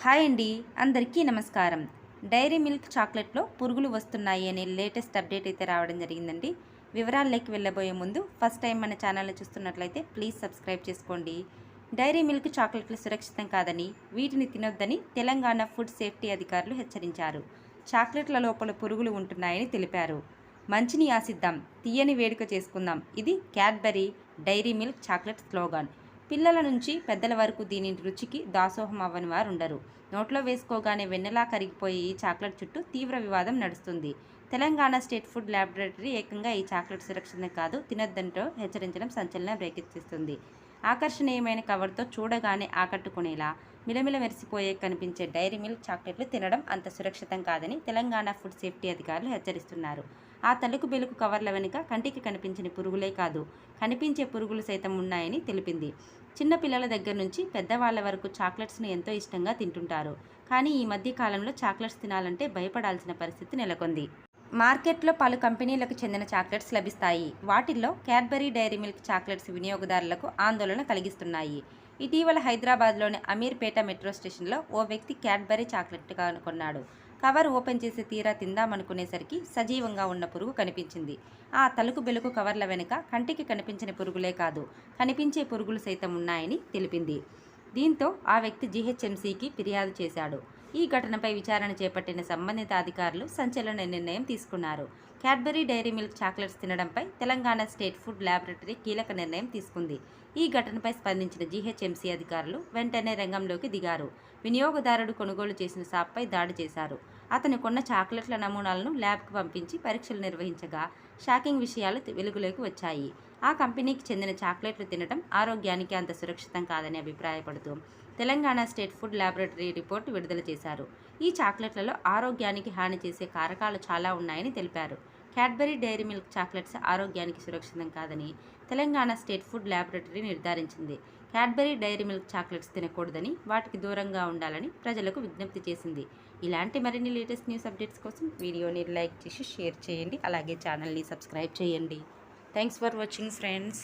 Hi అండి, అందరికీ నమస్కారం. డైరీ మిల్క్ చాక్లెట్లో పురుగులు వస్తున్నాయి అనే లేటెస్ట్ అప్డేట్ అయితే రావడం జరిగిందండి. వివరాల్లోకి వెళ్ళబోయే ముందు ఫస్ట్ టైం మన ఛానల్ని చూస్తున్నట్లయితే ప్లీజ్ సబ్స్క్రైబ్ చేసుకోండి. డైరీ మిల్క్ చాక్లెట్లు సురక్షితం కాదని, వీటిని తినొద్దని తెలంగాణ ఫుడ్ సేఫ్టీ అధికారులు హెచ్చరించారు. చాక్లెట్ల లోపల పురుగులు ఉంటున్నాయని తెలిపారు. మంచిని ఆశిద్దాం, తీయని వేడుక చేసుకుందాం, ఇది Cadbury Dairy Milk chocolate slogan. పిల్లల నుంచి పెద్దల వరకు దీని రుచికి దాసోహం అవ్వని వారు ఉండరు. నోట్లో వేసుకోగానే వెన్నెలా కరిగిపోయే ఈ చాక్లెట్ చుట్టూ తీవ్ర వివాదం నడుస్తుంది. తెలంగాణ స్టేట్ ఫుడ్ ల్యాబొరేటరీ ఏకంగా ఈ చాక్లెట్ సురక్షితం కాదు, తినొద్దంటూ హెచ్చరించడం సంచలనం రేకెత్తిస్తుంది. ఆకర్షణీయమైన కవర్తో చూడగానే ఆకట్టుకునేలా మిలమిల మెరిసిపోయే కనిపించే డైరీ మిల్క్ చాక్లెట్లు తినడం అంత సురక్షితం కాదని తెలంగాణ ఫుడ్ సేఫ్టీ అధికారులు హెచ్చరిస్తున్నారు. ఆ తలుకు బెలుకు కవర్ల వెనుక కంటికి కనిపించని పురుగులే కాదు, కనిపించే పురుగులు సైతం ఉన్నాయని తెలిపింది. చిన్న పిల్లల దగ్గర నుంచి పెద్దవాళ్ల వరకు చాక్లెట్స్ను ఎంతో ఇష్టంగా తింటుంటారు. కానీ ఈ మధ్య కాలంలో చాక్లెట్స్ తినాలంటే భయపడాల్సిన పరిస్థితి నెలకొంది. మార్కెట్లో పలు కంపెనీలకు చెందిన చాక్లెట్స్ లభిస్తాయి. వాటిల్లో క్యాడ్బరీ డైరీ మిల్క్ చాక్లెట్స్ వినియోగదారులకు ఆందోళన కలిగిస్తున్నాయి. ఇటీవల హైదరాబాద్లోని అమీర్పేట మెట్రో స్టేషన్లో ఓ వ్యక్తి క్యాడ్బరీ చాక్లెట్ కొన్నాడు. కవర్ ఓపెన్ చేసి తీరా తిందామనుకునేసరికి సజీవంగా ఉన్న పురుగు కనిపించింది. ఆ తలుకు బెలుకు కవర్ల వెనుక కంటికి కనిపించని పురుగులే కాదు, కనిపించే పురుగులు సైతం ఉన్నాయని తెలిపింది. దీంతో ఆ వ్యక్తి జీహెచ్ఎంసీకి ఫిర్యాదు చేశాడు. ఈ ఘటనపై విచారణ చేపట్టిన సంబంధిత అధికారులు సంచలన నిర్ణయం తీసుకున్నారు. క్యాడ్బరీ డైరీ మిల్క్ చాక్లెట్స్ తినడంపై తెలంగాణ స్టేట్ ఫుడ్ ల్యాబొరేటరీ కీలక నిర్ణయం తీసుకుంది. ఈ ఘటనపై స్పందించిన జీహెచ్ఎంసీ అధికారులు వెంటనే రంగంలోకి దిగారు. వినియోగదారుడు కొనుగోలు చేసిన షాప్పై దాడి చేశారు. అతను కొన్న చాక్లెట్ల నమూనాలను ల్యాబ్కు పంపించి పరీక్షలు నిర్వహించగా షాకింగ్ విషయాలు వెలుగులోకి వచ్చాయి. ఆ కంపెనీకి చెందిన చాక్లెట్లు తినడం ఆరోగ్యానికి అంత సురక్షితం కాదని అభిప్రాయపడుతూ Telangana state food laboratory report విడుదల చేశారు. ఈ చాక్లెట్లలో ఆరోగ్యానికి హాని చేసే కారకాలు చాలా ఉన్నాయని తెలిపారు. క్యాడ్బరీ డైరీ మిల్క్ చాక్లెట్స్ ఆరోగ్యానికి సురక్షితం కాదని తెలంగాణ స్టేట్ ఫుడ్ ల్యాబొరేటరీ నిర్ధారించింది. క్యాడ్బరీ డైరీ మిల్క్ చాక్లెట్స్ తినకూడదని, వాటికి దూరంగా ఉండాలని ప్రజలకు విజ్ఞప్తి చేసింది. ఇలాంటి మరిన్ని లేటెస్ట్ న్యూస్ అప్డేట్స్ కోసం వీడియోని లైక్ చేసి షేర్ చేయండి. అలాగే ఛానల్ని సబ్స్క్రైబ్ చేయండి. Thanks for watching friends.